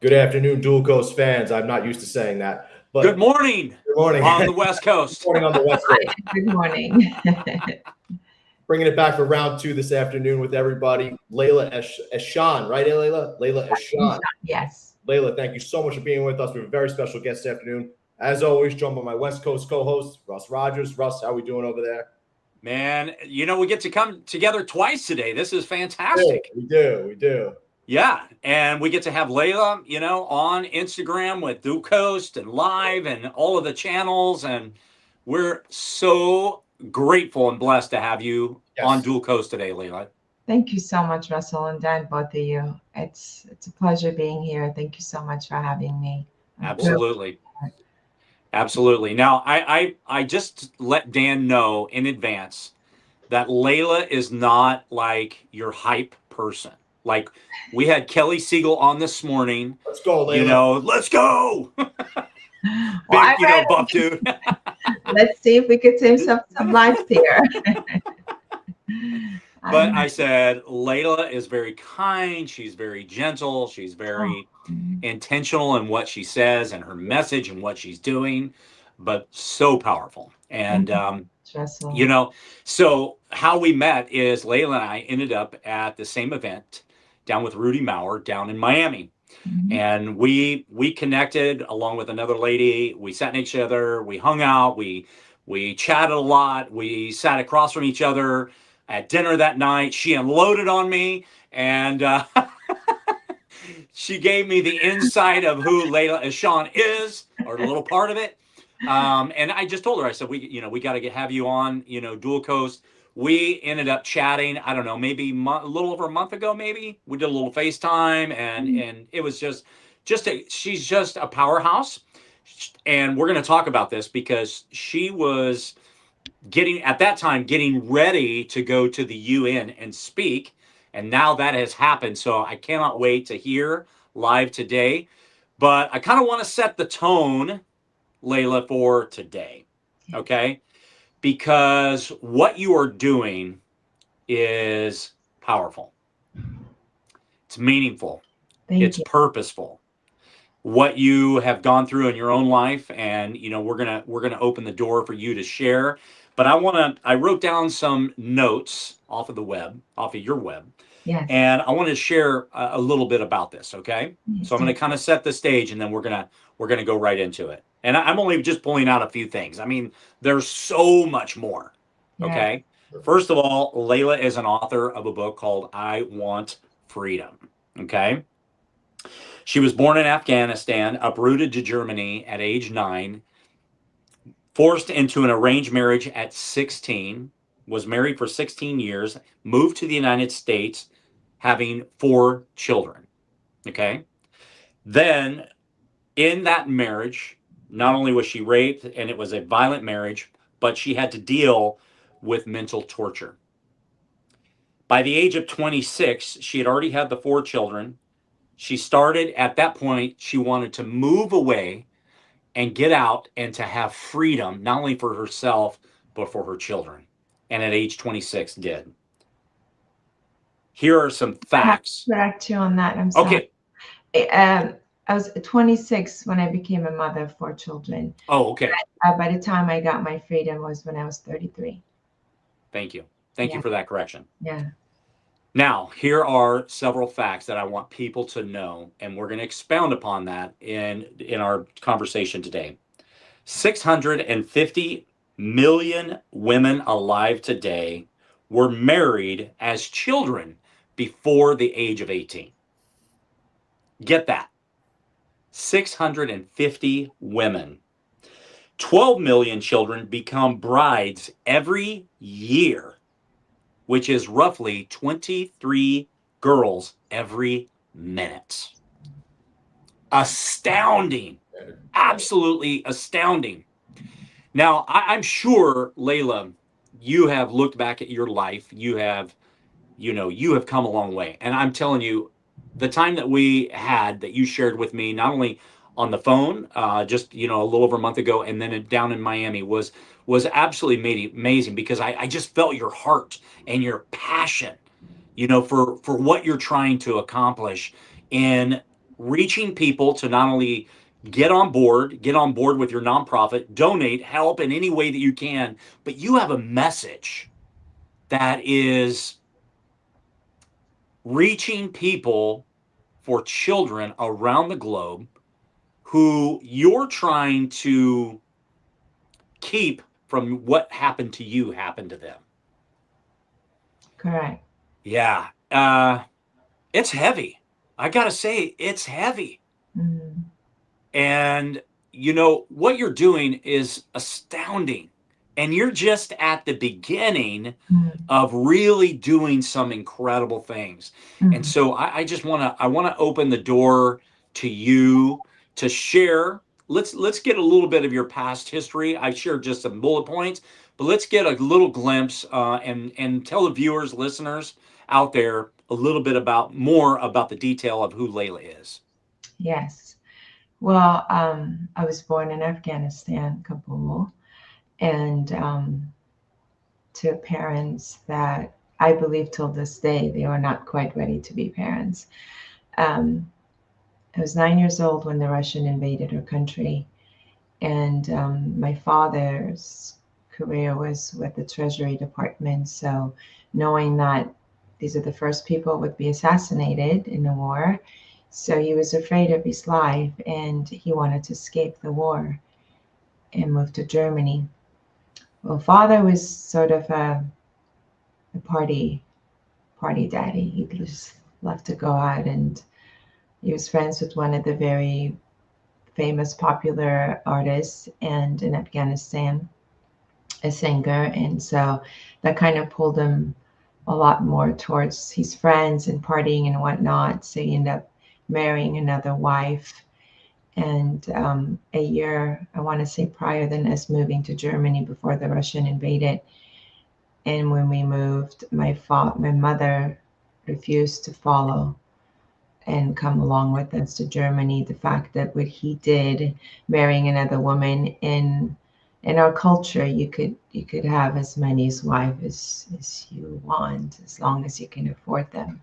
Good afternoon, Dual Coast fans. I'm not used to saying that, Good but morning good morning. on the West Good Coast. morning on the West Coast. Good morning. Bringing it back for round two this afternoon with everybody. Laila Eshan, right, Laila? Laila Eshan. Yes. Laila, thank you so much for being with us. We have a very special guest this afternoon. As always, joined by my West Coast co-host, Russ Rogers. Russ, how are we doing over there? Man, we get to come together twice today. This is fantastic. We do. Yeah, and we get to have Laila, on Instagram with Dual Coast and live and all of the channels. And we're so grateful and blessed to have you on Dual Coast today, Laila. Thank you so much, Russell and Dan, both of you. It's a pleasure being here. Thank you so much for having me. Absolutely. Absolutely. Now, I just let Dan know in advance that Laila is not like your hype person. Like, we had Kelly Siegel on this morning. Let's go, Laila. Let's go. Big, buff dude. Let's see if we could save some lives here. But I said, Laila is very kind. She's very gentle. She's very intentional in what she says and her message and what she's doing, but so powerful. And, so how we met is Laila and I ended up at the same event down with Rudy Maurer down in Miami. And we connected along with another lady. We sat next to each other. We hung out. We chatted a lot. We sat across from each other at dinner that night. She unloaded on me, and she gave me the insight of who Laila Eshan is, or a little part of it. And I just told her, I said, we got to have you on, Dual Coast. We ended up chatting, I don't know, maybe a little over a month ago, maybe. We did a little FaceTime, and it was she's just a powerhouse. And we're going to talk about this because she was at that time, getting ready to go to the UN and speak. And now that has happened. So I cannot wait to hear live today. But I kind of want to set the tone, Laila, for today. Okay? Because what you are doing is powerful. It's meaningful. It's purposeful. What you have gone through in your own life, and we're gonna open the door for you to share. But I wrote down some notes off of your web. Yes. And I want to share a little bit about this, okay? Yes. So I'm going to kind of set the stage, and then we're gonna go right into it. And I'm only just pulling out a few things. I mean, there's so much more, okay? Yes. First of all, Laila is an author of a book called I Want Freedom, okay? She was born in Afghanistan, uprooted to Germany at age 9, forced into an arranged marriage at 16, was married for 16 years, moved to the United States, having 4 children, okay? Then, in that marriage, not only was she raped, and it was a violent marriage, but she had to deal with mental torture. By the age of 26, she had already had the 4 children. She started, at that point, she wanted to move away and get out and to have freedom, not only for herself, but for her children. And at age 26, did. Here are some facts. I have to correct you on that. I'm sorry. Okay. I was 26 when I became a mother of 4 children. Oh, okay. By the time I got my freedom was when I was 33. Thank you. Thank you for that correction. Yeah. Now, here are several facts that I want people to know, and we're going to expound upon that in our conversation today. 650 million women alive today were married as children before the age of 18. Get that. 650 women. 12 million children become brides every year, which is roughly 23 girls every minute. Astounding. Absolutely astounding. Now, I'm sure, Laila, you have looked back at your life. You have come a long way. And I'm telling you, the time that we had that you shared with me, not only on the phone, just, a little over a month ago, and then down in Miami was absolutely amazing, because I just felt your heart and your passion, for what you're trying to accomplish in reaching people to not only get on board with your nonprofit, donate, help in any way that you can, but you have a message that is reaching people for children around the globe who you're trying to keep from what happened to you happen to them. Correct. Yeah. It's heavy. I gotta say, it's heavy. Mm. And you know what you're doing is astounding. And you're just at the beginning Mm. of really doing some incredible things. And Mm. so I just want to open the door to you to share. Let's get a little bit of your past history. I shared just some bullet points, but let's get a little glimpse and tell the viewers, listeners out there a little bit more about the detail of who Laila is. Yes. Well, I was born in Afghanistan, Kabul, and to parents that I believe till this day they are not quite ready to be parents. Um, I was 9 years old when the Russian invaded our country, and my father's career was with the Treasury Department. So, knowing that these are the first people would be assassinated in the war, so he was afraid of his life, and he wanted to escape the war and move to Germany. Well, father was sort of a party daddy. He just loved to go out, and he was friends with one of the very famous popular artists and in Afghanistan, a singer. And so that kind of pulled him a lot more towards his friends and partying and whatnot. So he ended up marrying another wife. And a year, I want to say, prior than us moving to Germany before the Russian invaded. And when we moved, my mother refused to follow and come along with us to Germany. The fact that what he did, marrying another woman in our culture, you could have as many as wives as you want, as long as you can afford them.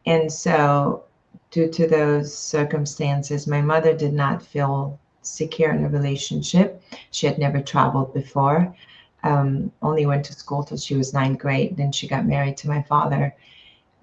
And so, due to those circumstances, my mother did not feel secure in a relationship. She had never traveled before. Only went to school till she was ninth grade. Then she got married to my father.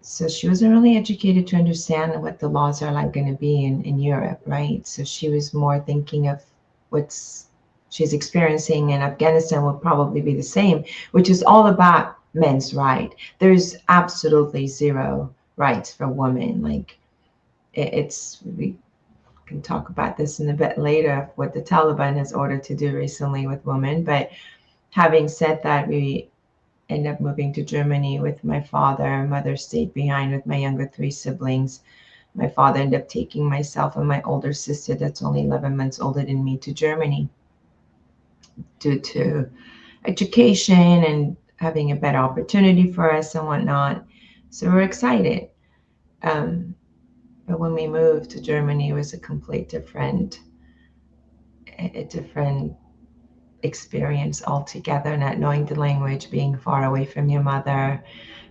So she wasn't really educated to understand what the laws are like going to be in Europe, right? So she was more thinking of what's she's experiencing in Afghanistan will probably be the same, which is all about men's right. There's absolutely zero rights for women. Like we can talk about this in a bit later, what the Taliban has ordered to do recently with women. But having said that, we ended up moving to Germany with my father. Mother stayed behind with my younger three siblings. My father ended up taking myself and my older sister, that's only 11 months older than me, to Germany due to education and having a better opportunity for us and whatnot. So we're excited. But when we moved to Germany, it was a different experience altogether, not knowing the language, being far away from your mother.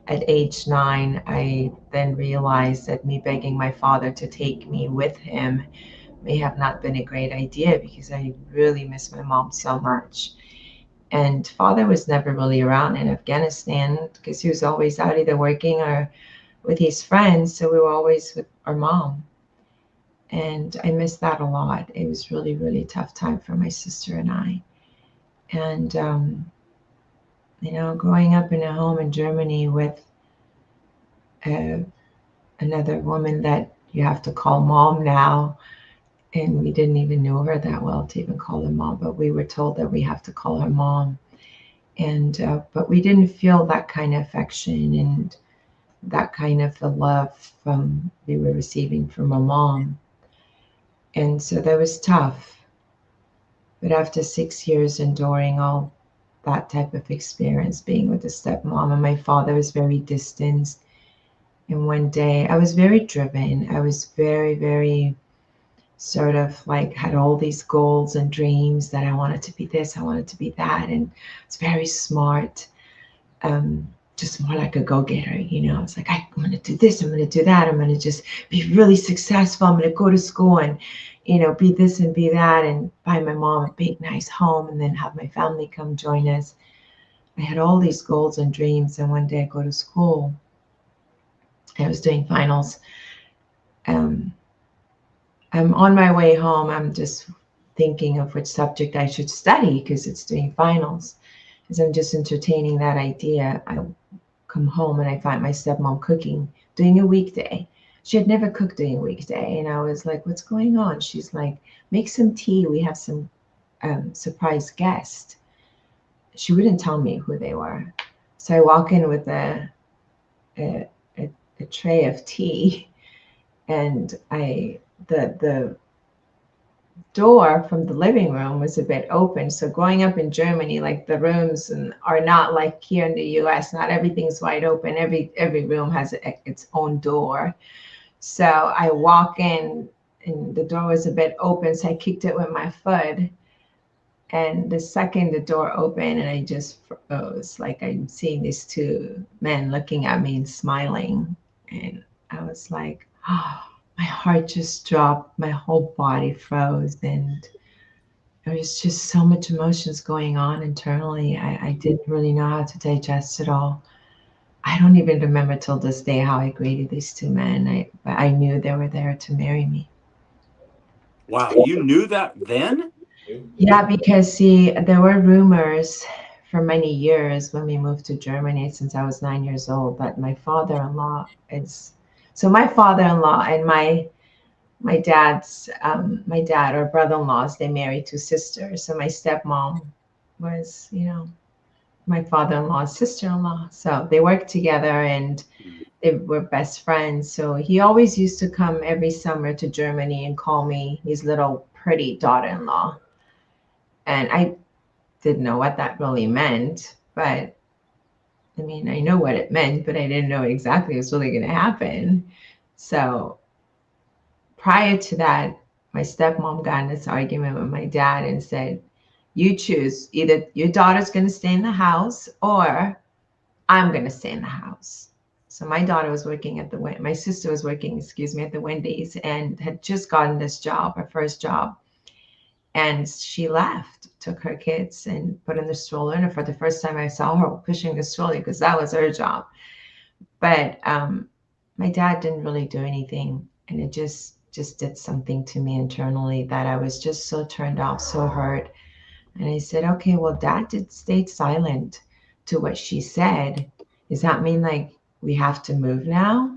At age 9, I then realized that me begging my father to take me with him may have not been a great idea because I really miss my mom so much. And father was never really around in Afghanistan because he was always out either working or with his friends. So we were always with our mom. And I missed that a lot. It was really, really tough time for my sister and I. And, growing up in a home in Germany with another woman that you have to call mom now, and we didn't even know her that well to even call her mom, but we were told that we have to call her mom. And but we didn't feel that kind of affection and that kind of the love from we were receiving from a mom. And so that was tough. But after 6 years enduring all that type of experience, being with a stepmom, and my father was very distant. And one day I was very driven. I was very, very sort of like had all these goals and dreams that I wanted to be this, I wanted to be that, and it's very smart. just more like a go-getter, you know. It's like, I'm going to do this, I'm going to do that, I'm going to just be really successful, I'm going to go to school and, you know, be this and be that, and buy my mom a big, nice home, and then have my family come join us. I had all these goals and dreams, and one day I go to school. I was doing finals. I'm on my way home. I'm just thinking of which subject I should study because it's doing finals. As I'm just entertaining that idea, I come home and I find my stepmom cooking, doing a weekday. She had never cooked during a weekday. And I was like, what's going on? She's like, make some tea. We have some surprise guest. She wouldn't tell me who they were. So I walk in with a tray of tea, and the door from the living room was a bit open. So growing up in Germany, like the rooms are not like here in the US. Not everything's wide open. Every room has its own door. So I walk in and the door was a bit open. So I kicked it with my foot. And the second the door opened, and I just froze, like I'm seeing these two men looking at me and smiling. And I was like, oh, my heart just dropped, my whole body froze, and there was just so much emotions going on internally. I didn't really know how to digest it all. I don't even remember till this day how I greeted these two men. But I knew they were there to marry me. Wow, you knew that then? Yeah, because see, there were rumors for many years when we moved to Germany since I was 9 years old that my father-in-law is. So my father-in-law and my dad or brother-in-laws, they married two sisters. So my stepmom was, you know, my father-in-law's sister-in-law. So they worked together and they were best friends. So he always used to come every summer to Germany and call me his little pretty daughter-in-law. And I didn't know what that really meant, but I mean, I know what it meant, but I didn't know exactly what's really going to happen. So prior to that, my stepmom got in this argument with my dad and said, you choose, either your daughter's going to stay in the house or I'm going to stay in the house. So my daughter was working my sister was working, at the Wendy's, and had just gotten this job, her first job. And she left, took her kids and put in the stroller. And for the first time I saw her pushing the stroller because that was her job. But my dad didn't really do anything. And it just did something to me internally that I was just so turned off, so hurt. And I said, okay, well, Dad stayed silent to what she said. Does that mean like we have to move now?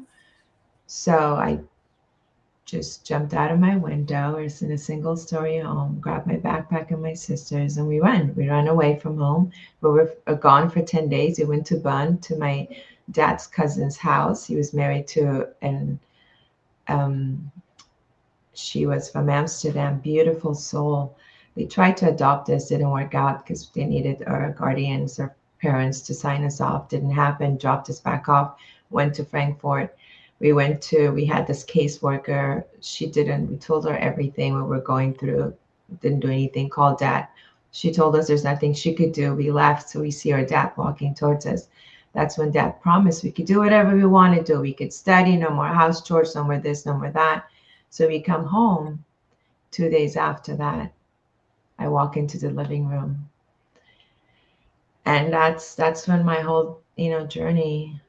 So I just jumped out of my window. I was in a single-story home, grabbed my backpack and my sister's, and we ran away from home. We were gone for 10 days. We went to Bonn, to my dad's cousin's house. He was married to, and she was from Amsterdam, beautiful soul. They tried to adopt us, didn't work out because they needed our guardians or parents to sign us off. Didn't happen, dropped us back off, went to Frankfurt. We had this caseworker. We told her everything we were going through. Didn't do anything, called Dad. She told us there's nothing she could do. We left, so we see our dad walking towards us. That's when Dad promised we could do whatever we want to do. We could study, no more house chores, no more this, no more that. So we come home. 2 days after that, I walk into the living room. And that's when my whole, journey,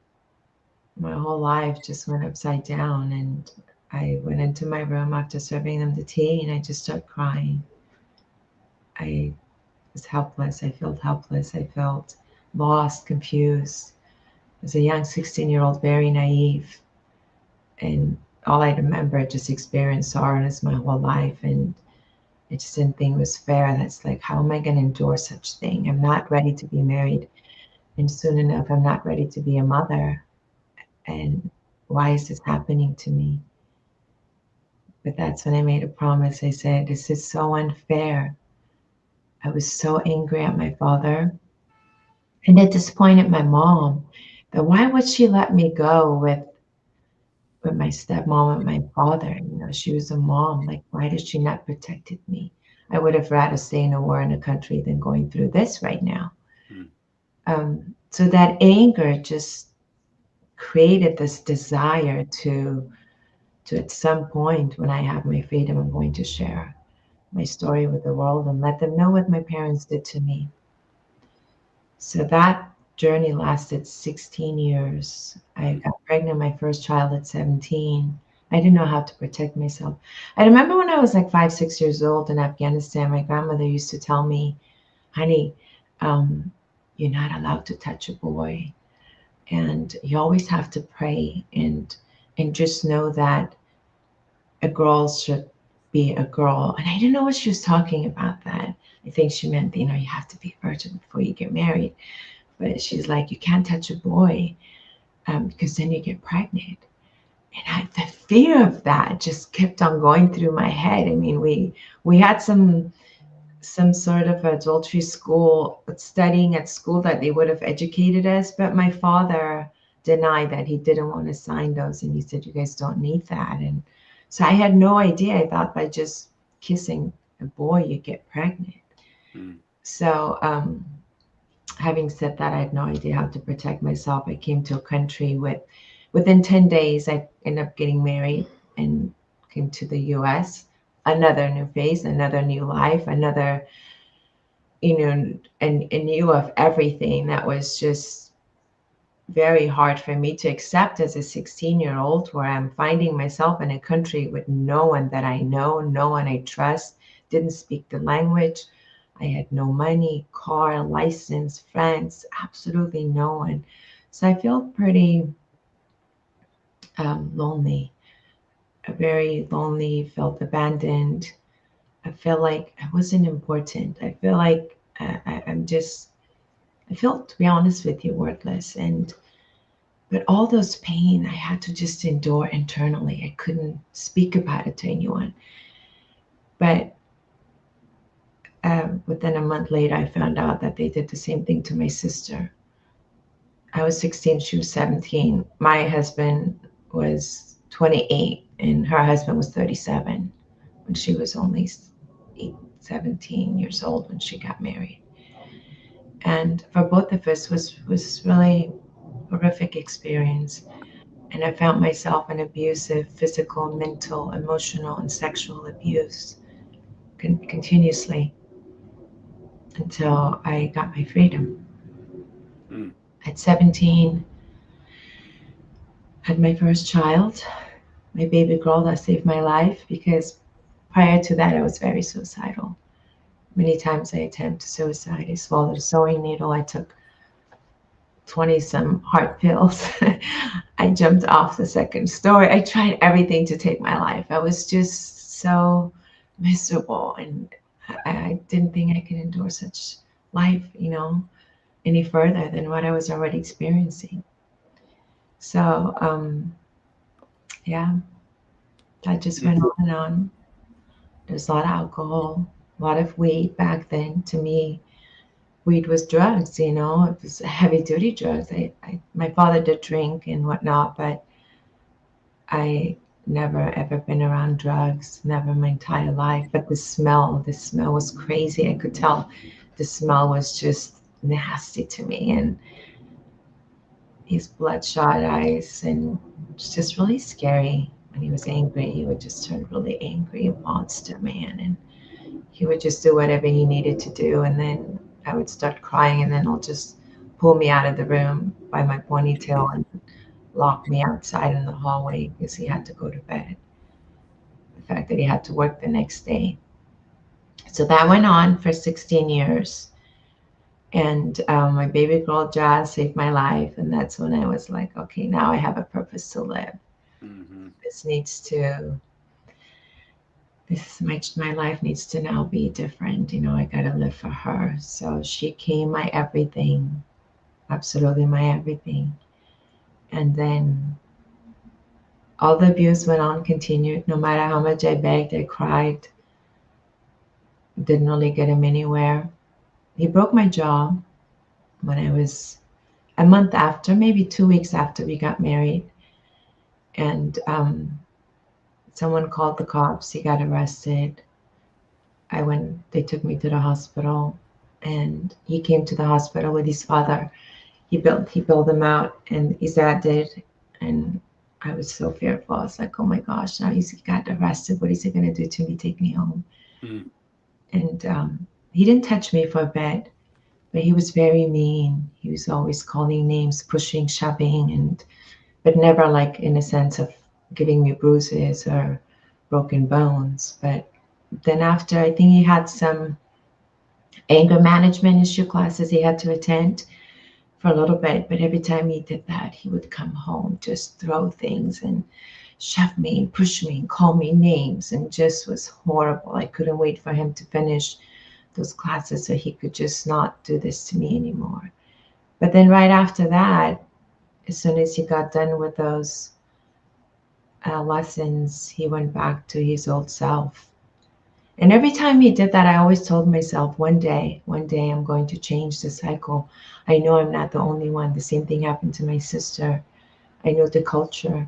my whole life just went upside down. And I went into my room after serving them the tea and I just started crying. I was helpless. I felt helpless. I felt lost, confused. As a young 16-year-old, very naive. And all I remember, just experienced sorrowness my whole life. And I just didn't think it was fair. That's like, how am I going to endure such thing? I'm not ready to be married. And soon enough, I'm not ready to be a mother. And why is this happening to me? But that's when I made a promise. I said, this is so unfair. I was so angry at my father. And at this point at my mom, that why would she let me go with my stepmom and my father? She was a mom. Like, why did she not protected me? I would have rather stay in a war in a country than going through this right now. So that anger just created this desire to at some point when I have my freedom, I'm going to share my story with the world and let them know what my parents did to me. So that journey lasted 16 years. I got pregnant my first child at 17. I didn't know how to protect myself. I remember when I was like 5, 6 years old in Afghanistan, my grandmother used to tell me, honey, you're not allowed to touch a boy. And you always have to pray and just know that a girl should be a girl. And I didn't know what she was talking about that. I think she meant, you have to be a virgin before you get married. But she's like, you can't touch a boy because then you get pregnant. And the fear of that just kept on going through my head. I mean, we had some sort of adultery school studying at school that they would have educated us, but my father denied that. He didn't want to sign those, and he said, you guys don't need that. And so I had no idea. I thought by just kissing a boy you get pregnant. So having said that, I had no idea how to protect myself. I came to a country within 10 days I ended up getting married and came to the US. Another new phase, another new life, another, and knew of everything that was just very hard for me to accept as a 16-year-old, where I'm finding myself in a country with no one that I know, no one I trust, didn't speak the language. I had no money, car, license, friends, absolutely no one. So I feel pretty lonely, very lonely, felt abandoned. I feel like I wasn't important. I feel like I feel, to be honest with you, worthless. But all those pain I had to just endure internally. I couldn't speak about it to anyone. But within a month later, I found out that they did the same thing to my sister. I was 16, she was 17. My husband was 28, and her husband was 37 when she was only 17 years old when she got married. And for both of us was really horrific experience. And I found myself in abusive physical, mental, emotional, and sexual abuse continuously until I got my freedom. At 17, had my first child, my baby girl that saved my life, because prior to that I was very suicidal. Many times I attempted suicide. I swallowed a sewing needle. I took 20 some heart pills. I jumped off the second story. I tried everything to take my life. I was just so miserable, and I didn't think I could endure such life, any further than what I was already experiencing. So, yeah, that just went on and on. There's a lot of alcohol, a lot of weed back then. To me, weed was drugs, it was heavy duty drugs. My father did drink and whatnot, but I never ever been around drugs, never my entire life. But the smell was crazy. I could tell the smell was just nasty to me, and his bloodshot eyes, and it's just really scary. When he was angry, he would just turn really angry, a monster man, and he would just do whatever he needed to do, and then I would start crying, and then he'll just pull me out of the room by my ponytail and lock me outside in the hallway because he had to go to bed. The fact that he had to work the next day. So that went on for 16 years. And my baby girl Jazz saved my life, and that's when I was like, okay, now I have a purpose to live. My life needs to now be different. I gotta live for her. So she became my everything, absolutely my everything. And then all the abuse went on, continued. No matter how much I begged, I cried, didn't really get him anywhere. He broke my jaw when I was a month after, maybe 2 weeks after we got married. And someone called the cops. He got arrested. They took me to the hospital, and he came to the hospital with his father. he built them out, and his dad did, and I was so fearful. I was like, oh my gosh, now he's got arrested. What is he gonna do to me? Take me home? Mm. And he didn't touch me for a bit, but he was very mean. He was always calling names, pushing, shoving, and but never like in a sense of giving me bruises or broken bones. But then after, I think he had some anger management issue classes he had to attend for a little bit. But every time he did that, he would come home, just throw things and shove me and push me and call me names, and just was horrible. I couldn't wait for him to finish those classes so he could just not do this to me anymore. But then right after that, as soon as he got done with those lessons, he went back to his old self. And every time he did that, I always told myself, one day I'm going to change the cycle. I know I'm not the only one. The same thing happened to my sister. I know the culture.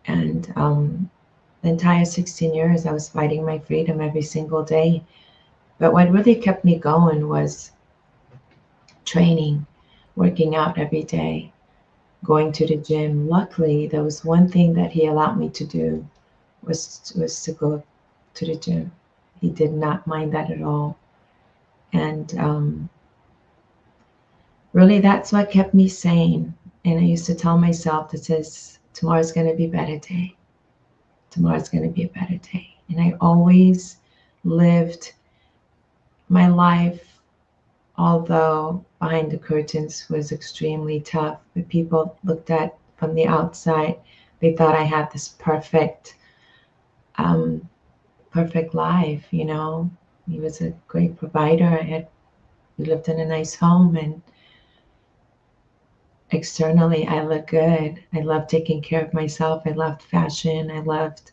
And the entire 16 years, I was fighting my freedom every single day. But what really kept me going was training, working out every day, going to the gym. Luckily, there was one thing that he allowed me to do was to go to the gym. He did not mind that at all. And really, that's what kept me sane. And I used to tell myself, that says, tomorrow's going to be a better day. Tomorrow's going to be a better day. And I always lived my life, although behind the curtains was extremely tough. But people looked at from the outside, they thought I had this perfect life, you know. He was a great provider. We lived in a nice home, and externally I looked good. I loved taking care of myself. I loved fashion. I loved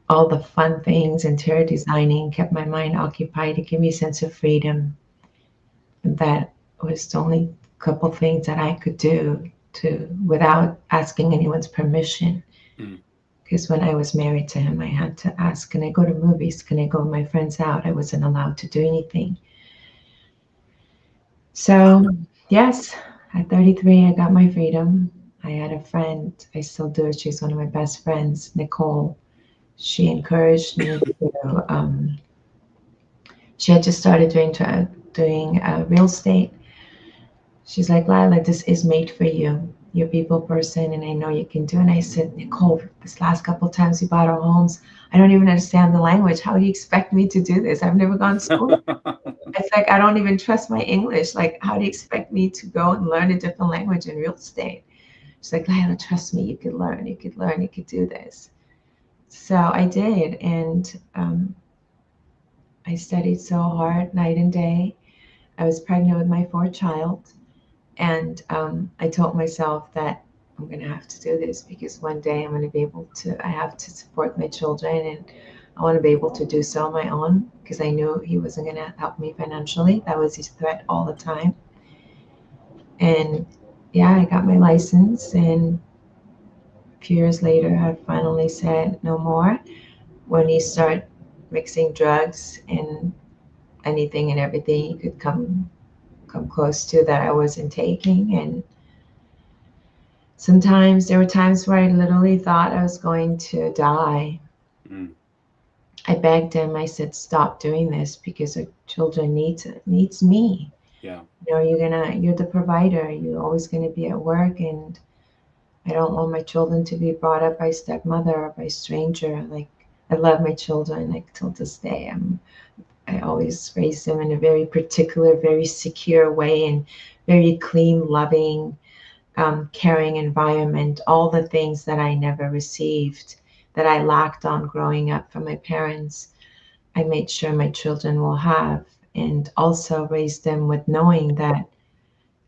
all the fun things. Interior designing kept my mind occupied. It gave me a sense of freedom. And that was the only couple things that I could do without asking anyone's permission. Mm. Because when I was married to him, I had to ask, can I go to movies? Can I go with my friends out? I wasn't allowed to do anything. So, yes, at 33, I got my freedom. I had a friend, I still do. She's one of my best friends, Nicole. She encouraged me to, she had just started doing real estate. She's like, Laila, this is made for you. You're a people person, and I know you can do it. And I said, Nicole, this last couple of times we bought our homes, I don't even understand the language. How do you expect me to do this? I've never gone to school. It's like, I don't even trust my English. Like, how do you expect me to go and learn a different language in real estate? She's like, Laila, trust me, you could learn, you could do this. So I did. And I studied so hard night and day. I was pregnant with my fourth child. And I told myself that I'm going to have to do this, because one day I'm going to be able to, I have to support my children, and I want to be able to do so on my own, because I knew he wasn't going to help me financially. That was his threat all the time. And yeah, I got my license, and a few years later, I finally said no more. When he started mixing drugs and anything and everything he could come close to that I wasn't taking. And sometimes there were times where I literally thought I was going to die. Mm. I begged him. I said, stop doing this, because our children needs me. Yeah. You know, you're the provider. You're always going to be at work, and I don't want my children to be brought up by stepmother or by stranger. Like, I love my children, like, till this day. I always raised them in a very particular, very secure way, and very clean, loving, caring environment. All the things that I never received, that I lacked on growing up from my parents, I made sure my children will have, and also raised them with knowing that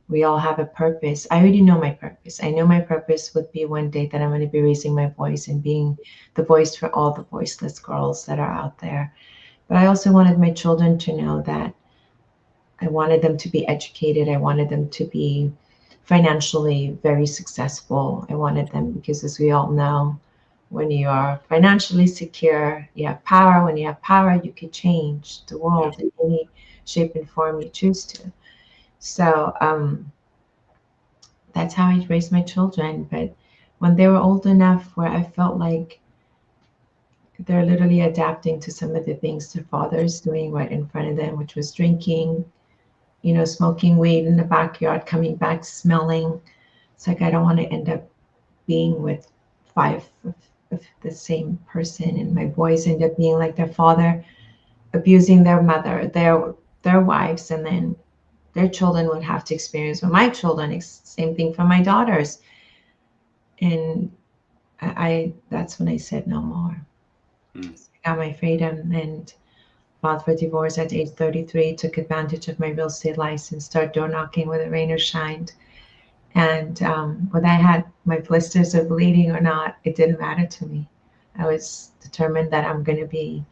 we all have a purpose. I already know my purpose. I know my purpose would be one day that I'm going to be raising my voice and being the voice for all the voiceless girls that are out there. But I also wanted my children to know that I wanted them to be educated. I wanted them to be financially very successful. I wanted them, because as we all know, when you are financially secure, you have power. When you have power, you can change the world in any shape and form you choose to. So that's how I raised my children. But when they were old enough where I felt like they're literally adapting to some of the things their father's doing right in front of them, which was drinking, smoking weed in the backyard, coming back smelling. It's like I don't want to end up being with five of the same person, and my boys end up being like their father, abusing their mother, their wives, and then their children would have to experience with my children. Same thing for my daughters. And that's when I said no more. I got my freedom and filed for divorce at age 33, took advantage of my real estate license, started door knocking whether rain or shined. And whether I had my blisters or bleeding or not, it didn't matter to me. I was determined that I'm going to be,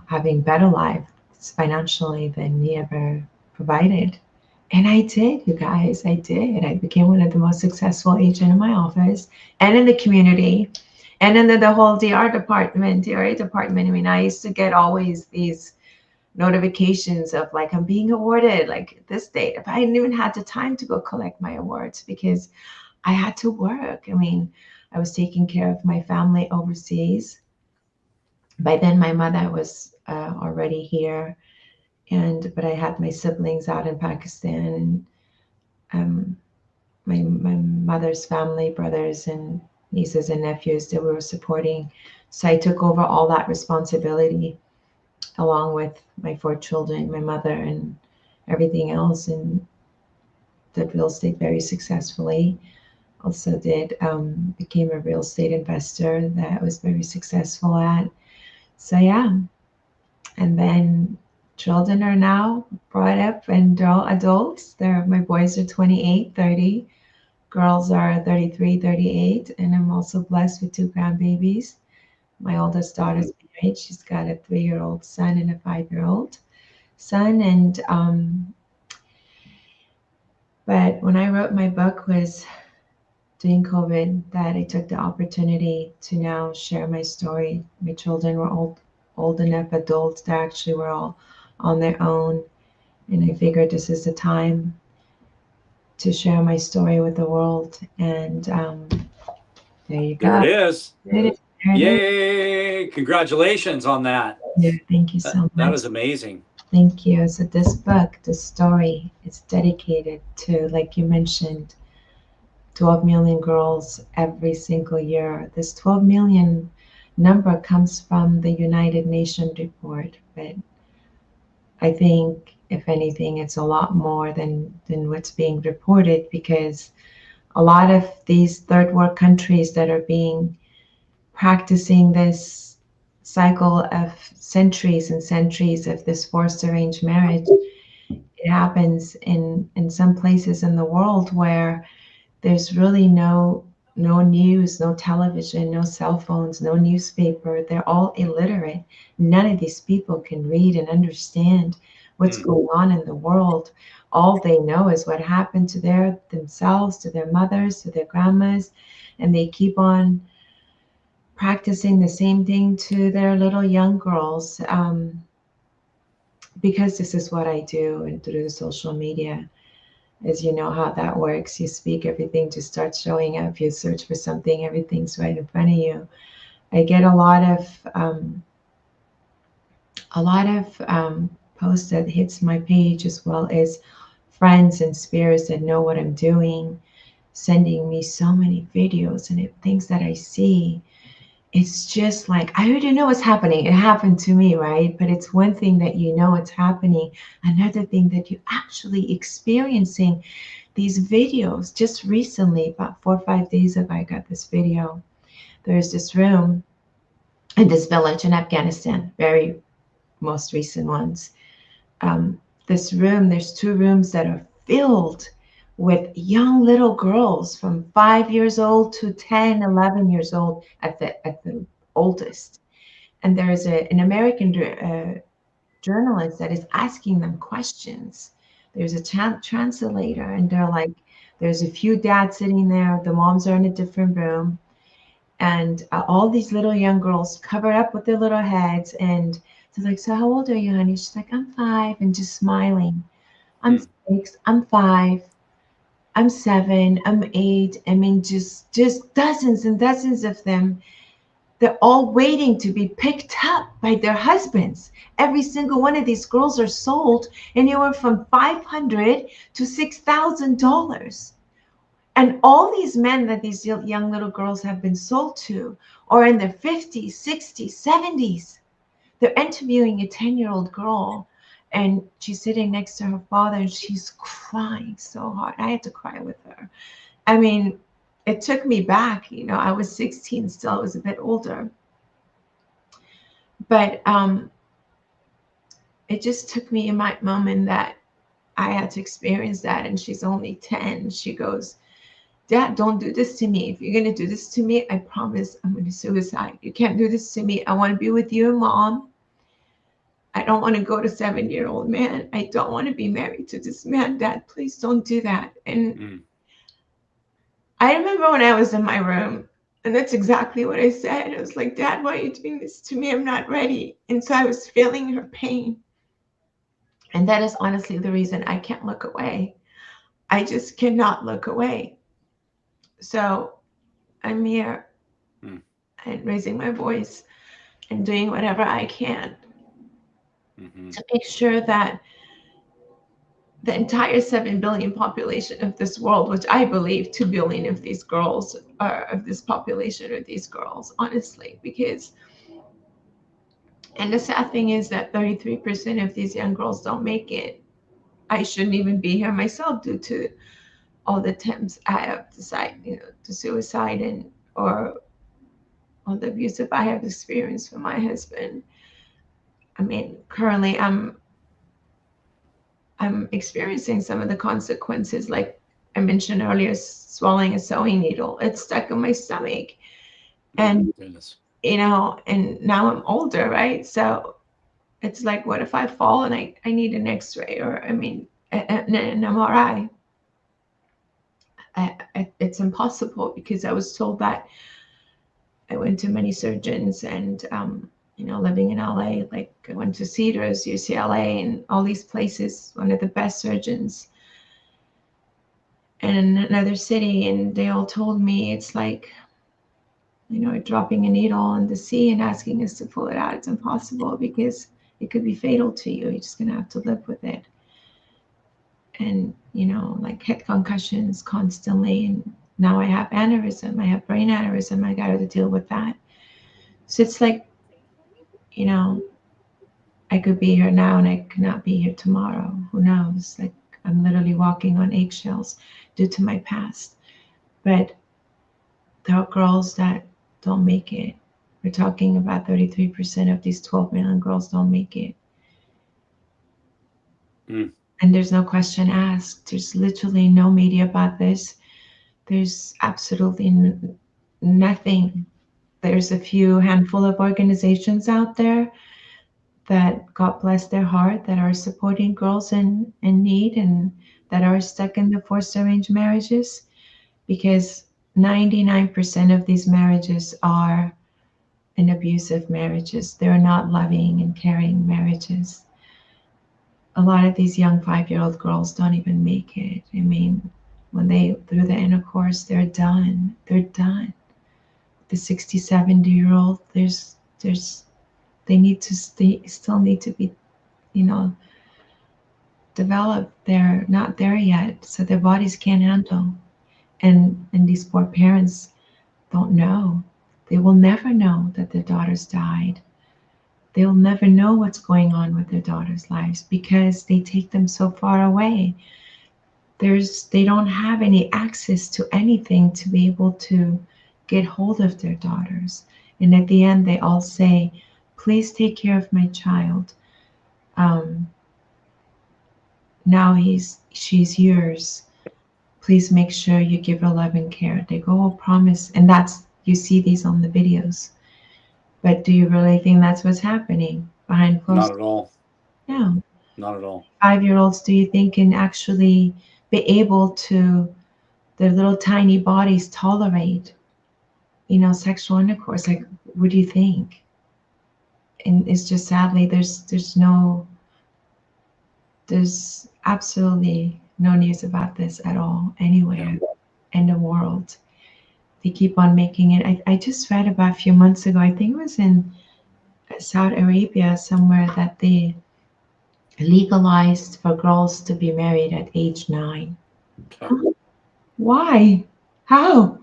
having better lives financially than he ever provided. And I did, you guys, I did. I became one of the most successful agents in my office and in the community and in the whole DRA department. I mean, I used to get always these notifications of like, I'm being awarded like this date. If I hadn't even had the time to go collect my awards because I had to work. I mean, I was taking care of my family overseas. By then, my mother was already here, but I had my siblings out in Pakistan, and my mother's family, brothers and nieces and nephews that we were supporting. So I took over all that responsibility along with my 4 children, my mother, and everything else, and did real estate very successfully. Also became a real estate investor that I was very successful at. So yeah, and then children are now brought up and they're all adults. My boys are 28, 30. Girls are 33, 38, and I'm also blessed with 2 grandbabies. My oldest daughter's married. She's got a 3-year-old son and a 5-year-old son. And but when I wrote my book was during COVID, that I took the opportunity to now share my story. My children were old enough adults that actually were all on their own, and I figured this is the time to share my story with the world. And there you go. There it is. There it is. Yay! Congratulations on that. Yeah, thank you so much. That is amazing. Thank you. So this book, this story, is dedicated to, like you mentioned, 12 million girls every single year. This 12 million number comes from the United Nations report, but I think, if anything, it's a lot more than what's being reported, because a lot of these third world countries that are practicing this cycle of centuries and centuries of this forced arranged marriage, it happens in some places in the world where there's really no news, no television, no cell phones, no newspaper. They're all illiterate. None of these people can read and understand what's going on in the world. All they know is what happened to themselves, to their mothers, to their grandmas, and they keep on practicing the same thing to their little young girls, because this is what I do, and through the social media. As you know how that works, you speak, everything just starts showing up. You search for something, everything's right in front of you. I get a lot of posts that hits my page, as well as friends and spirits that know what I'm doing, sending me so many videos and things that I see. It's just like, I already know what's happening. It happened to me, right? But it's one thing that you know it's happening. Another thing that you're actually experiencing these videos. Just recently, about 4 or 5 days ago, I got this video. There's this room in this village in Afghanistan, very most recent ones. This room, there's 2 rooms that are filled with young little girls from 5 years old to 10, 11 years old at the oldest. And there is an American journalist that is asking them questions. There's a translator, and they're like, there's a few dads sitting there. The moms are in a different room. And all these little young girls covered up with their little heads. And they're like, so how old are you, honey? She's like, I'm 5, and just smiling. I'm 6, I'm 5. I'm 7, I'm 8. I mean, just dozens and dozens of them. They're all waiting to be picked up by their husbands. Every single one of these girls are sold anywhere from $500 to $6,000. And all these men that these young little girls have been sold to are in their 50s, 60s, 70s. They're interviewing a 10-year-old girl, and she's sitting next to her father, and she's crying so hard. I had to cry with her. I mean, it took me back. You know, I was 16 still. I was a bit older. But it just took me in my moment that I had to experience that. And she's only 10. She goes, Dad, don't do this to me. If you're going to do this to me, I promise I'm going to suicide. You can't do this to me. I want to be with you and Mom. I don't want to go to 7-year-old man. I don't want to be married to this man. Dad, please don't do that. And I remember when I was in my room, and that's exactly what I said. I was like, Dad, why are you doing this to me? I'm not ready. And so I was feeling her pain. And that is honestly the reason I can't look away. I just cannot look away. So I'm here and raising my voice and doing whatever I can to make sure that the entire 7 billion population of this world, which I believe 2 billion of these girls are of this population are these girls, honestly, because, and the sad thing is that 33% of these young girls don't make it. I shouldn't even be here myself due to all the attempts I have to suicide and or all the abuse that I have experienced from my husband. I mean, currently I'm experiencing some of the consequences, like I mentioned earlier, swallowing a sewing needle. It's stuck in my stomach. And, and now I'm older, right? So it's like, what if I fall and I need an x-ray or, an MRI? It's impossible because I was told that. I went to many surgeons and, living in LA, like I went to Cedars, UCLA, and all these places, one of the best surgeons in another city. And they all told me it's like, dropping a needle in the sea and asking us to pull it out. It's impossible because it could be fatal to you. You're just going to have to live with it. And, like head concussions constantly. And now I have aneurysm. I have brain aneurysm. I got to deal with that. So it's like, I could be here now and I could not be here tomorrow. Who knows? Like I'm literally walking on eggshells due to my past. But there are girls that don't make it. We're talking about 33% of these 12 million girls don't make it. And there's no question asked. There's literally no media about this. There's absolutely nothing. There's a few handful of organizations out there that, God bless their heart, that are supporting girls in need and that are stuck in the forced arranged marriages, because 99% of these marriages are in abusive marriages. They're not loving and caring marriages. A lot of these young 5-year-old girls don't even make it. I mean, when they through the intercourse, they're done. They're done. The 60, 70-year-old, they need to still need to be, developed. They're not there yet, so their bodies can't handle. And these poor parents don't know. They will never know that their daughters died. They'll never know what's going on with their daughters' lives because they take them so far away. They don't have any access to anything to be able to get hold of their daughters. And at the end, they all say, please take care of my child. Now she's yours. Please make sure you give her love and care. They go, oh, promise. And you see these on the videos. But do you really think that's what's happening behind closed doors? Not at all. No. Not at all. 5-year-olds, do you think, can actually be able to, their little tiny bodies tolerate, sexual intercourse? Like, what do you think? And it's just sadly, there's absolutely No news about this at all anywhere in the world. They keep on making it. I just read about a few months ago, I think it was in Saudi Arabia somewhere, that they legalized for girls to be married at age 9. Okay. Why? How?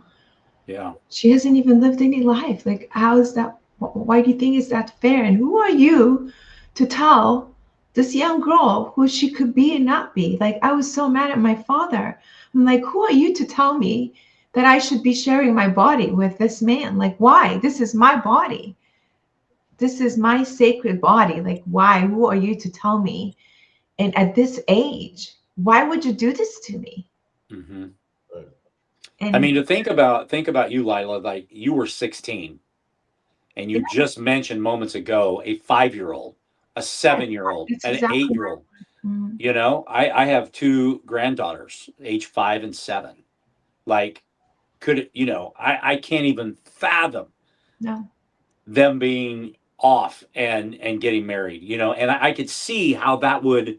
Yeah. She hasn't even lived any life. Like, how is that? Why do you think is that fair? And who are you to tell this young girl who she could be and not be? Like, I was so mad at my father. I'm like, who are you to tell me that I should be sharing my body with this man? Like, why? This is my body. This is my sacred body. Like, why? Who are you to tell me? And at this age, why would you do this to me? Hmm. Right. I mean, And to think about you, Lila, like you were 16 and you yeah, just mentioned moments ago a 5-year-old, a 7-year-old, it's an exactly. 8-year-old. Mm, You know, I have 2 granddaughters, age 5 and 7. Like, I can't even fathom no. them being off and getting married, and I could see how that would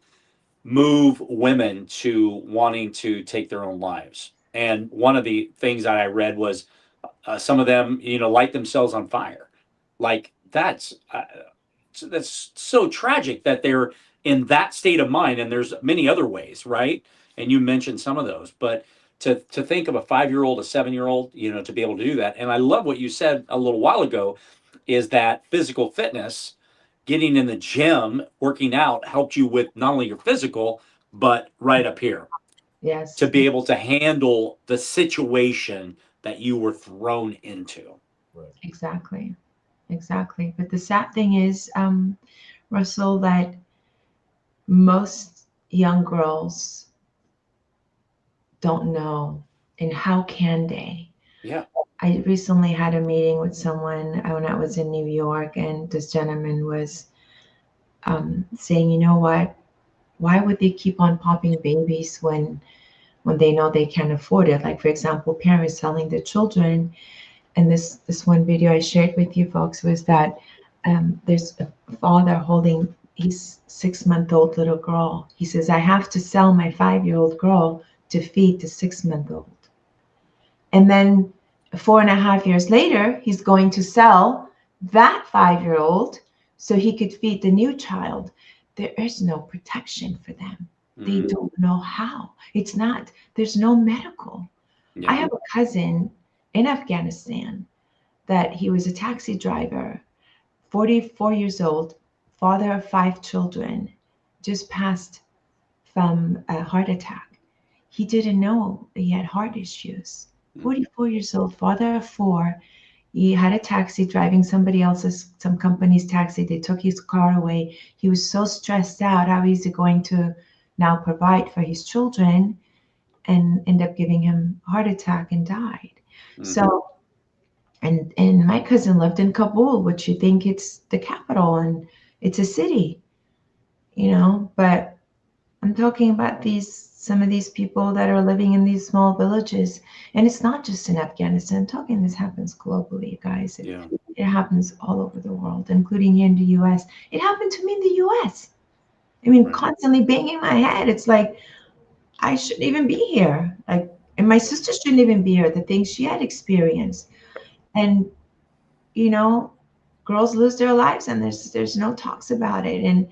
move women to wanting to take their own lives. And one of the things that I read was some of them, light themselves on fire. Like that's so tragic that they're in that state of mind. And there's many other ways, right? And you mentioned some of those, but to think of a 5-year-old, a 7-year-old, to be able to do that. And I love what you said a little while ago, is that physical fitness, getting in the gym, working out helped you with not only your physical, but right up here to Yes, be able to handle the situation that you were thrown into. Right. exactly. Exactly. But the sad thing is, Russell, that most young girls don't know. And how can they? Yeah. I recently had a meeting with someone when I was in New York, and this gentleman was saying, you know what? Why would they keep on popping babies when they know they can't afford it? Like, for example, parents telling their children, and this one video I shared with you folks was that there's a father holding his 6-month-old little girl. He says, I have to sell my 5-year-old girl to feed the 6-month-old. And then 4.5 years later, he's going to sell that 5-year-old so he could feed the new child. There is no protection for them. They Hmm. don't know how. It's not, there's no medical. I Yeah. have a cousin in Afghanistan that he was a taxi driver, 44 years old, father of 5 children, just passed from a heart attack. He didn't know he had heart issues. Hmm. 44 years old, father of 4. He had a taxi driving somebody else's, some company's taxi. They took his car away. He was so stressed out. How is he going to now provide for his children? And end up giving him a heart attack and died. Hmm. So, and my cousin lived in Kabul, which you think it's the capital and it's a city, but I'm talking about some of these people that are living in these small villages. And it's not just in Afghanistan. I'm talking, this happens globally, you guys. Yeah. It happens all over the world, including here in the US. It happened to me in the US. I mean, Right. constantly banging my head. It's like, I shouldn't even be here. Like, and my sister shouldn't even be here, the things she had experienced. And, you know, girls lose their lives and there's no talks about it. And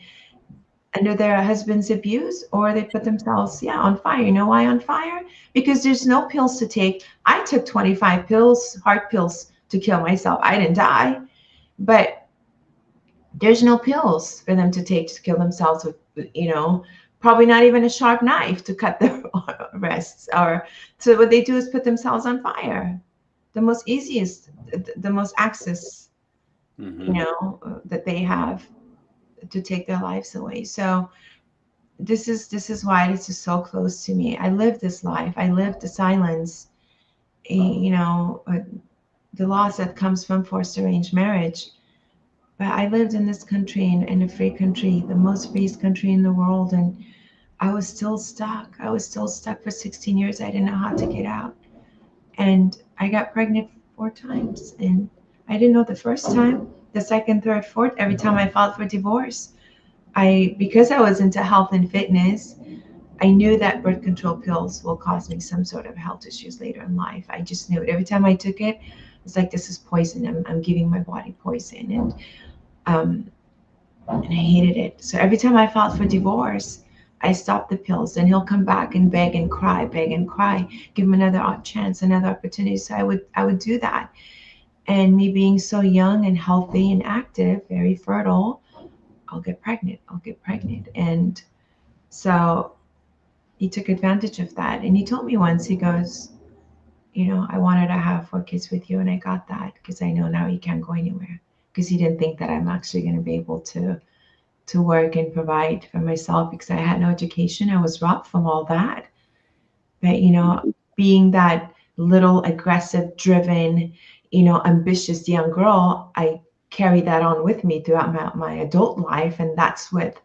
under their husband's abuse, or they put themselves, yeah, on fire. You know why on fire? Because there's no pills to take. I took 25 pills, heart pills, to kill myself. I didn't die, but there's no pills for them to take to kill themselves with, probably not even a sharp knife to cut their wrists. Or so what they do is put themselves on fire. The most easiest, the most access, Hmm. that they have to take their lives away. So this is why this is so close to me. I live this life. I live the silence, the loss that comes from forced arranged marriage. But I lived in this country, in a free country, the most freest country in the world, and I was still stuck. I was still stuck for 16 years. I didn't know how to get out. And I got pregnant 4 times. And I didn't know the first time, the second, third, fourth, every time I filed for divorce. Because I was into health and fitness, I knew that birth control pills will cause me some sort of health issues later in life. I just knew it. Every time I took it, it's like, this is poison. I'm giving my body poison. And I hated it. So every time I filed for divorce, I stopped the pills. Then he'll come back and beg and cry, give him another chance, another opportunity. So I would do that. And me being so young and healthy and active, very fertile, I'll get pregnant. And so he took advantage of that. And he told me once, he goes, I wanted to have 4 kids with you, and I got that because I know now you can't go anywhere. Because he didn't think that I'm actually going to be able to work and provide for myself because I had no education. I was robbed from all that. But, being that little aggressive, driven, ambitious young girl, I carried that on with me throughout my adult life. And that's what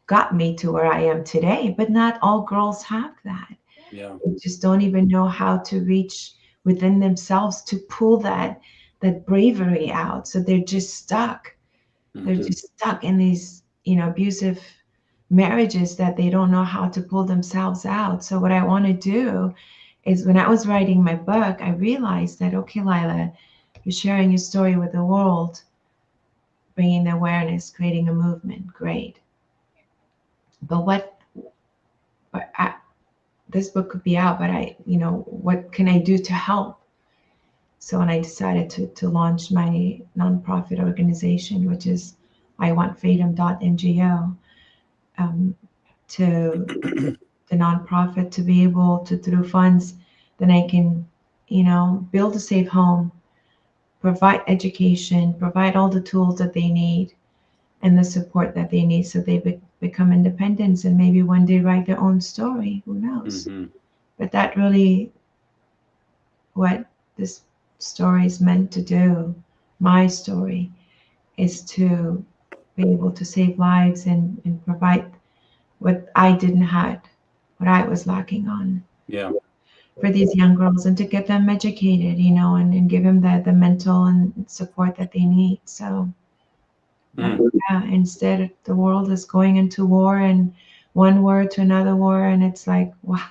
got me to where I am today. But not all girls have that. Yeah. They just don't even know how to reach within themselves to pull that bravery out. So they're just stuck. They're just stuck in these, abusive marriages that they don't know how to pull themselves out. So what I want to do is, when I was writing my book, I realized that, okay, Laila, you're sharing your story with the world, bringing the awareness, creating a movement. Great. But this book could be out, but what can I do to help? So when I decided to launch my nonprofit organization, which is iwantfreedom.ngo, to the nonprofit to be able to, through funds, then I can, build a safe home, provide education, provide all the tools that they need and the support that they need so they become independent and maybe one day write their own story. Who knows? But that really what this story is meant to do. My story is to be able to save lives and provide what I didn't have, what I was lacking on. Yeah. For these young girls, and to get them educated, and give them the mental and support that they need. So yeah, instead the world is going into war, and one war to another war, and it's like, why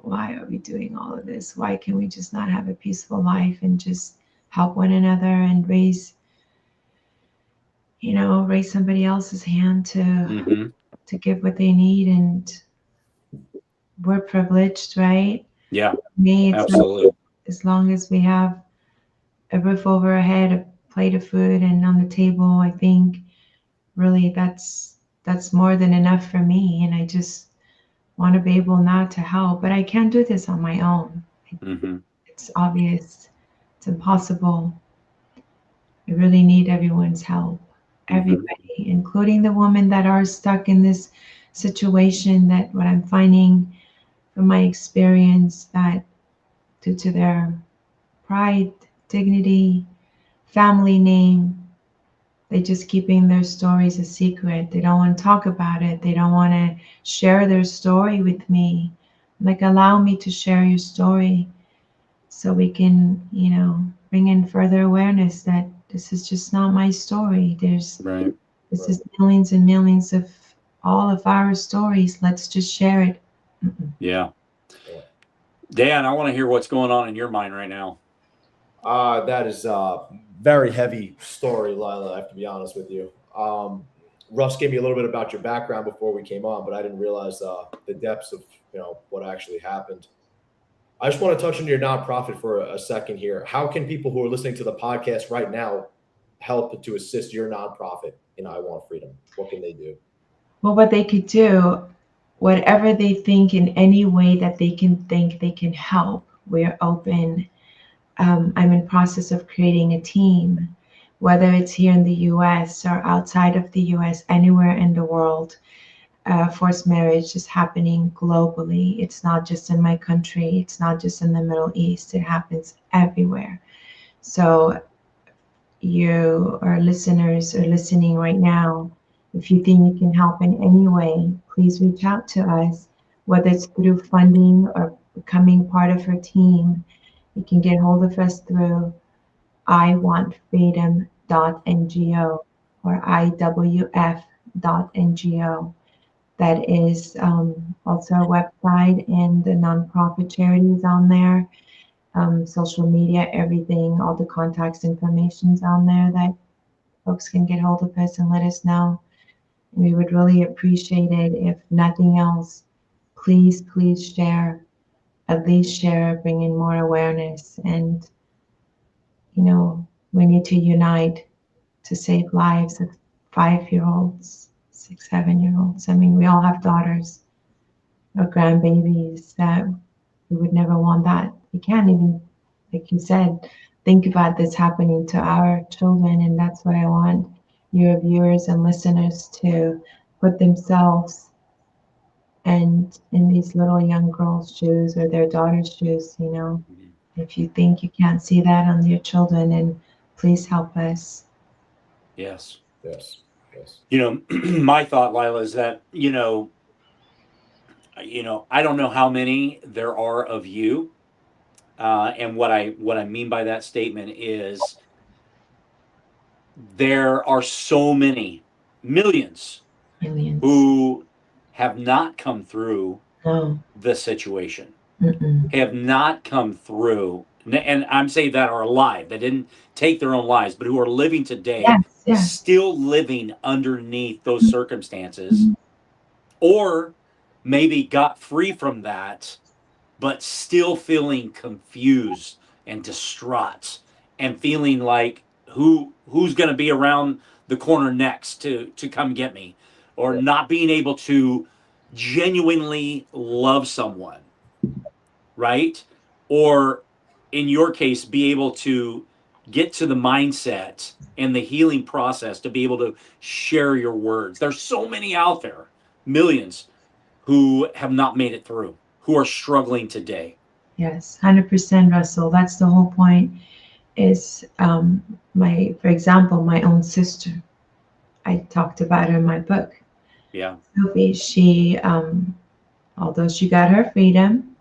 are we doing all of this? Why can we just not have a peaceful life and just help one another and raise somebody else's hand to give what they need? And we're privileged, right? Yeah. Me, it's absolutely. like, as long as we have a roof over our head, a plate of food, and on the table, I think really that's more than enough for me. And I just want to be able not to help, but I can't do this on my own. It's obvious. It's impossible. I really need everyone's help. Everybody, including the women that are stuck in this situation, that what I'm finding from my experience, that due to their pride, dignity, family name, they just keeping their stories a secret. They don't want to talk about it. They don't want to share their story with me. Like, allow me to share your story so we can, bring in further awareness that this is just not my story. This is millions and millions of all of our stories. Let's just share it. Yeah. Dan, I want to hear what's going on in your mind right now. That is a very heavy story, Laila, I have to be honest with you. Russ gave me a little bit about your background before we came on, but I didn't realize the depths of what actually happened. I just want to touch on your nonprofit for a second here. How can people who are listening to the podcast right now help to assist your nonprofit in I Want Freedom? What can they do? Well, what they could do, whatever they think, in any way that they can think they can help, we're open. I'm in process of creating a team, whether it's here in the US or outside of the US, anywhere in the world. Forced marriage is happening globally. It's not just in my country. It's not just in the Middle East. It happens everywhere. So our listeners are listening right now. If you think you can help in any way, please reach out to us, whether it's through funding or becoming part of our team. You can get hold of us through iwantfreedom.ngo or iwf.ngo. That is also a website, and the nonprofit charities on there, social media, everything, all the contacts information's on there that folks can get hold of us and let us know. And we would really appreciate it. If nothing else, please, please share. At least share, bring in more awareness. And, you know, we need to unite to save lives of 5-year-olds, 6, 7-year-olds. I mean, we all have daughters or grandbabies that we would never want that. We can't even, like you said, think about this happening to our children. And that's what I want your viewers and listeners to put themselves and in these little young girls' shoes or their daughter's shoes, you know. If you think you can't see that on your children, and please help us. Yes. Yes. Yes. You know, my thought, Laila, is that, I don't know how many there are of you. And what I mean by that statement is there are so many millions Millions. who have not come through No. the situation, Mm-mm. have not come through, and I'm saying that are alive, that didn't take their own lives, but who are living today, Yes, yes. still living underneath those circumstances, or maybe got free from that, but still feeling confused and distraught and feeling like who's going to be around the corner next to come get me, or Yeah. not being able to genuinely love someone, right? Or in your case, be able to get to the mindset and the healing process to be able to share your words. There's so many out there, millions, who have not made it through, who are struggling today. Yes, 100%, Russell. That's the whole point. Is for example, my own sister. I talked about her in my book. Yeah. Sophie, she, although she got her freedom,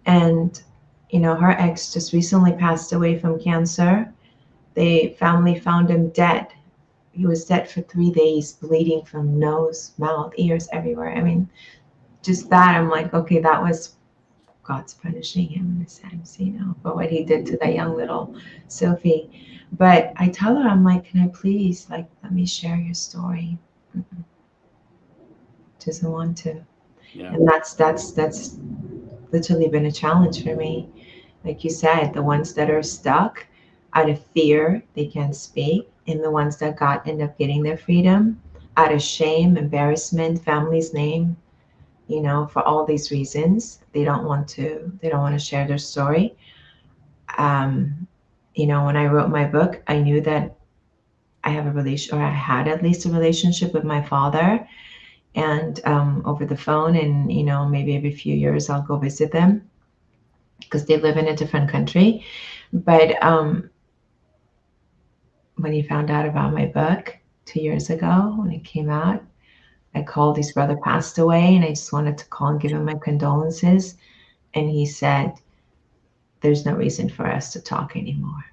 and you know, her ex just recently passed away from cancer. The family found him dead. He was dead for 3 days, bleeding from nose, mouth, ears, everywhere. I mean, just that, I'm like, okay, that was God's punishing him in a sense, you know, for what he did to that young little Sophie. But I tell her, I'm like, can I please, like, let me share your story? Mm-mm. Doesn't want to. Yeah. And that's literally been a challenge for me. Like you said, the ones that are stuck out of fear, they can't speak. And the ones that end up getting their freedom out of shame, embarrassment, family's name, you know, for all these reasons, they don't want to share their story. Um, you know, when I wrote my book, I knew that I have a relation, or I had at least a relationship with my father, and over the phone, and you know, maybe every few years I'll go visit them because they live in a different country. But when he found out about my book 2 years ago when it came out, I called. His brother passed away, and I just wanted to call and give him my condolences. And he said, "There's no reason for us to talk anymore,"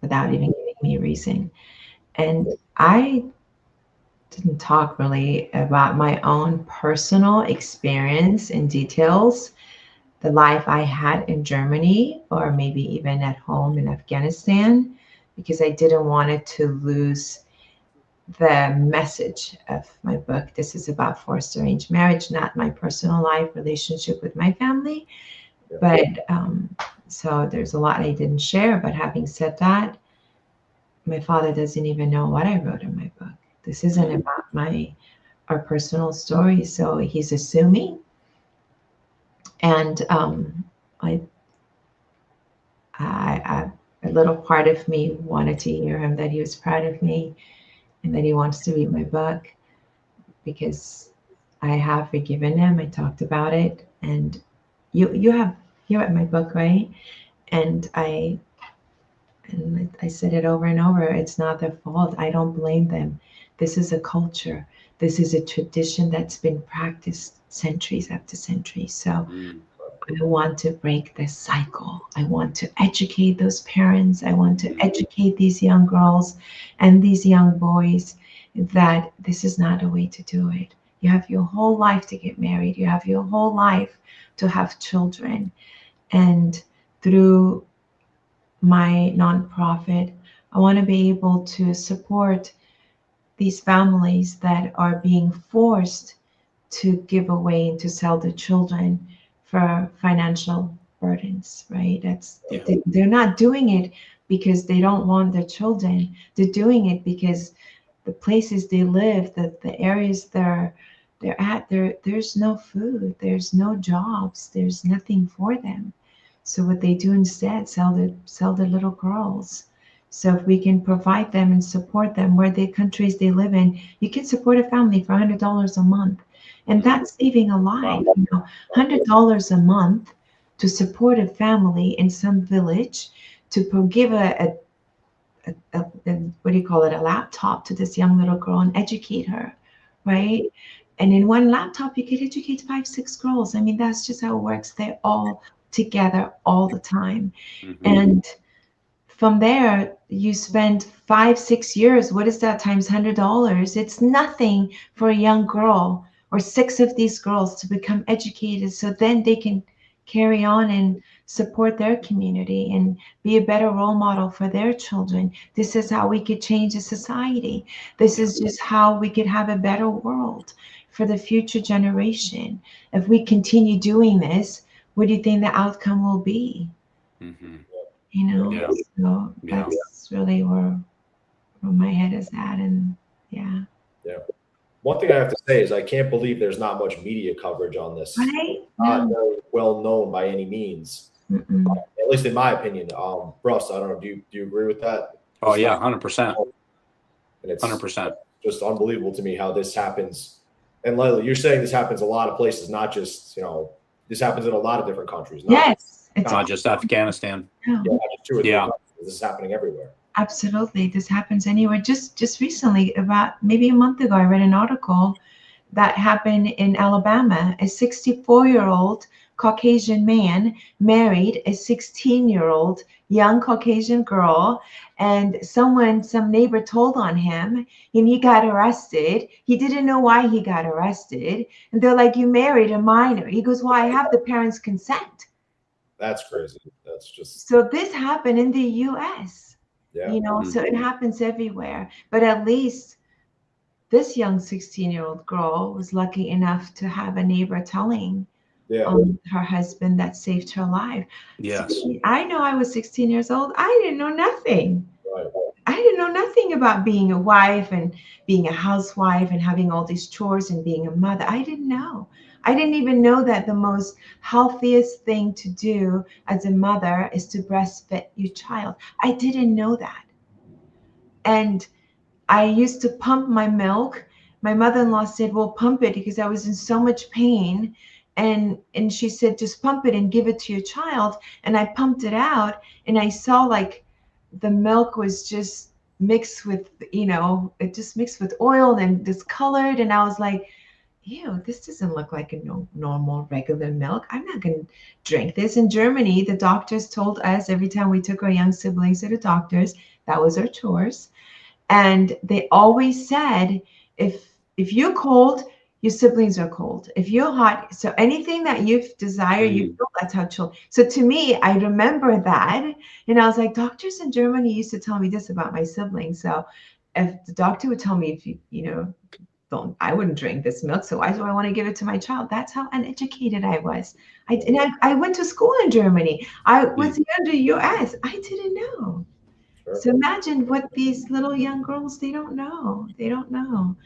without even giving me a reason. And I didn't talk really about my own personal experience in details, the life I had in Germany, or maybe even at home in Afghanistan, because I didn't want it to lose the message of my book. This is about forced arranged marriage, not my personal life relationship with my family. Yeah. But so there's a lot I didn't share. But having said that, my father doesn't even know what I wrote in my book. This isn't about our personal story. So he's assuming. And I, a little part of me wanted to hear him that he was proud of me and that he wants to read my book, because I have forgiven him. I talked about it, and you read my book, right? And I said it over and over. It's not their fault. I don't blame them. This is a culture. This is a tradition that's been practiced centuries after centuries. So I want to break this cycle. I want to educate those parents. I want to educate these young girls and these young boys that this is not a way to do it. You have your whole life to get married. You have your whole life to have children. And through my nonprofit, I want to be able to support these families that are being forced to give away and to sell their children for financial burdens, right? They're not doing it because they don't want their children. They're doing it because the places they live, the areas they're at, there's no food, there's no jobs, there's nothing for them. So what they do instead, sell their little girls. So if we can provide them and support them where the countries they live in, you can support a family for $100 a month, and that's saving a life. Wow. You know, $100 a month to support a family in some village, to give what do you call it, a laptop to this young little girl and educate her, right? And in one laptop, you could educate 5, 6 girls. I mean, that's just how it works. They're all together all the time. Mm-hmm. And from there, you spend 5, 6 years. What is that times $100? It's nothing for a young girl or 6 of these girls to become educated, so then they can carry on and support their community and be a better role model for their children. This is how we could change a society. This is just how we could have a better world for the future generation. If we continue doing this, what do you think the outcome will be? Mm-hmm. You know, Yeah. so Yeah. that's really where my head is at. And yeah. One thing I have to say is I can't believe there's not much media coverage on this. Right? Not No. very well known by any means, Mm-mm. at least in my opinion. Russ, I don't know. Do you agree with that? Oh It's yeah, not- 100%. and it's 100%. just unbelievable to me how this happens. And Laila, you're saying this happens a lot of places, not just this happens in a lot of different countries. Yes. It's Not just Afghanistan. no. Not just 2 or 3 Yeah. countries. This is happening everywhere. Absolutely. This happens anywhere. Just recently, about maybe a month ago, I read an article that happened in Alabama. A 64-year-old Caucasian man married a 16-year-old young Caucasian girl, and some neighbor told on him, and he got arrested. He didn't know why he got arrested. And they're like, "You married a minor." He goes, "Well, I have the parents' consent." That's crazy. That's just So this happened in the US. yeah. So it happens everywhere. But at least this young 16-year-old girl was lucky enough to have a neighbor telling Yeah. her husband that saved her life. Yes. I know I was 16 years old. I didn't know nothing. Right. I didn't know nothing about being a wife and being a housewife and having all these chores and being a mother. I didn't know. I didn't even know that the most healthiest thing to do as a mother is to breastfeed your child. I didn't know that. And I used to pump my milk. My mother-in-law said, "Well, pump it," because I was in so much pain. And she said, "Just pump it and give it to your child." And I pumped it out, and I saw like the milk was just mixed with, it just mixed with oil and discolored. And I was like, "Ew, this doesn't look like a normal regular milk. I'm not going to drink this." In Germany, the doctors told us every time we took our young siblings to the doctors, that was our chores. And they always said, if you're cold, your siblings are cold. If you're hot, so anything that you desire, you feel, that's how children. So to me, I remember that, and I was like, doctors in Germany used to tell me this about my siblings. So if the doctor would tell me, if don't, I wouldn't drink this milk, so why do I want to give it to my child? That's how uneducated I was. I went to school in Germany. I was here in the US. I didn't know. Sure. So imagine what these little young girls, they don't know. They don't know.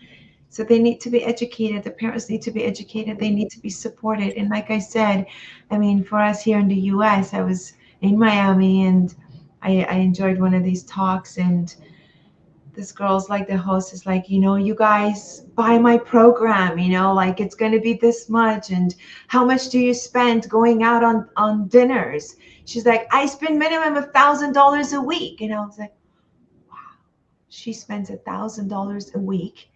So they need to be educated. The parents need to be educated. They need to be supported. And like I said, I mean, for us here in the US, I was in Miami, and I enjoyed one of these talks, and this girl's like, the host is like, "You guys buy my program, like it's going to be this much. And how much do you spend going out on dinners?" She's like, "I spend minimum $1,000 a week." And I was like, wow, she spends $1,000 a week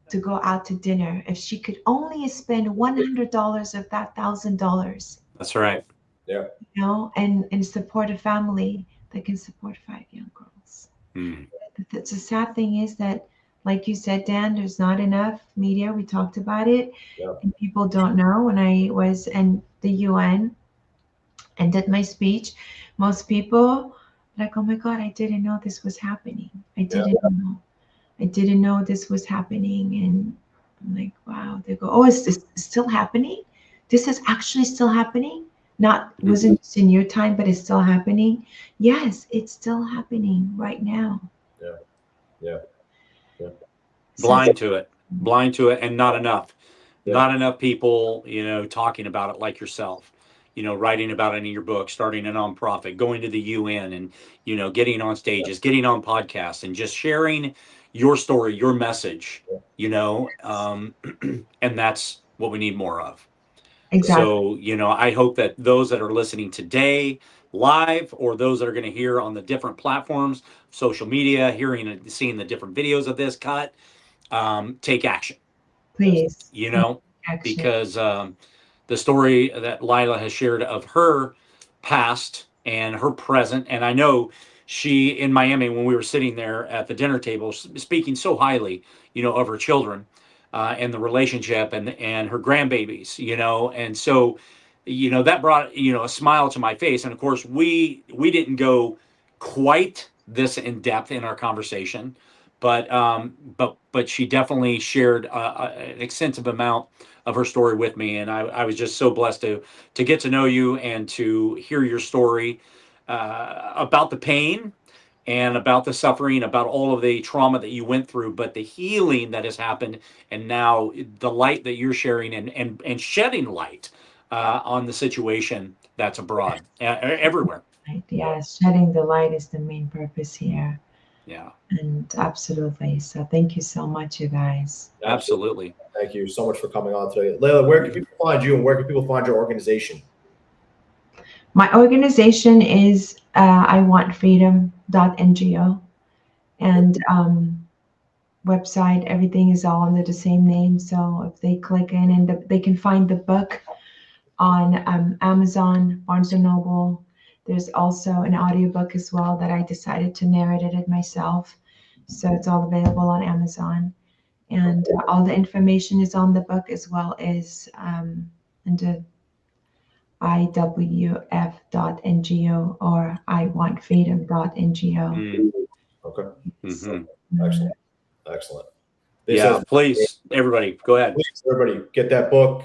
to go out to dinner. If she could only spend $100 of that $1,000, That's right. Yeah. and support a family that can support 5 young girls. Mm. The sad thing is that like you said, Dan, there's not enough media. We talked about it, Yeah. and people don't know. When I was in the UN and did my speech, most people like, oh my God, I didn't know this was happening. I didn't know this was happening. And I'm like, wow. They go, oh, is this still happening? This is actually still happening? Not wasn't just in your time, but it's still happening. Yes, it's still happening right now. Yeah. Blind to it, and not enough. Yeah. Not enough people, talking about it like yourself, writing about it in your book, starting a nonprofit, going to the UN, and, getting on stages, getting on podcasts, and just sharing your story, your message, and that's what we need more of. Exactly. So, I hope that those that are listening today live, or those that are going to hear on the different platforms, social media, hearing and seeing the different videos of this cut, take action, Please. Action. because the story that Laila has shared of her past and her present, and I know she, in Miami, when we were sitting there at the dinner table, speaking so highly, of her children, and the relationship, and her grandbabies, and so, that brought, a smile to my face. And of course, we didn't go quite this in depth in our conversation, but she definitely shared an extensive amount of her story with me, and I was just so blessed to get to know you and to hear your story, about the pain and about the suffering, about all of the trauma that you went through, but the healing that has happened, and now the light that you're sharing, and shedding light, on the situation that's abroad, everywhere. Right. Yes, shedding the light is the main purpose here. Yeah, And absolutely. So thank you so much, you guys. absolutely. Thank you so much for coming on today. Laila, where can people find you, and where can people find your organization? My organization is iwantfreedom.ngo, and website, everything is all under the same name. So if they click in, and they can find the book on Amazon, Barnes & Noble. There's also an audiobook as well that I decided to narrate it myself. So it's all available on Amazon. And all the information is on the book, as well as under iwf.ngo or iwantfreedom.ngo. Okay. Mm-hmm. Excellent. Excellent. Please, everybody, go ahead. Please, everybody, get that book.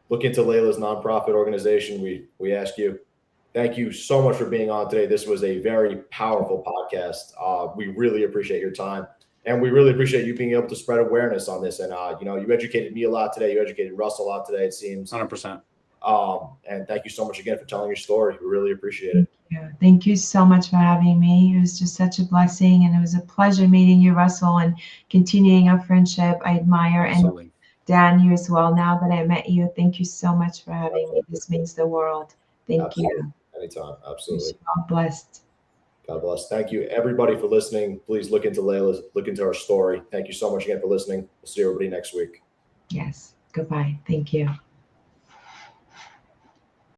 Look into Laila's nonprofit organization. We ask you. Thank you so much for being on today. This was a very powerful podcast. We really appreciate your time, and we really appreciate you being able to spread awareness on this. And you educated me a lot today. You educated Russ a lot today, it seems. 100%. And thank you so much again for telling your story. We really appreciate it. Thank you so much for having me. It was just such a blessing, and it was a pleasure meeting you, Russell, and continuing our friendship. I admire Absolutely. and Dan, you as well. Now that I met you, thank you so much for having me. This means the world. Thank you. Anytime. Absolutely. God bless. God bless. Thank you, everybody, for listening. Please look into Laila's, look into her story. Thank you so much again for listening. We'll see everybody next week. Yes. Goodbye. Thank you.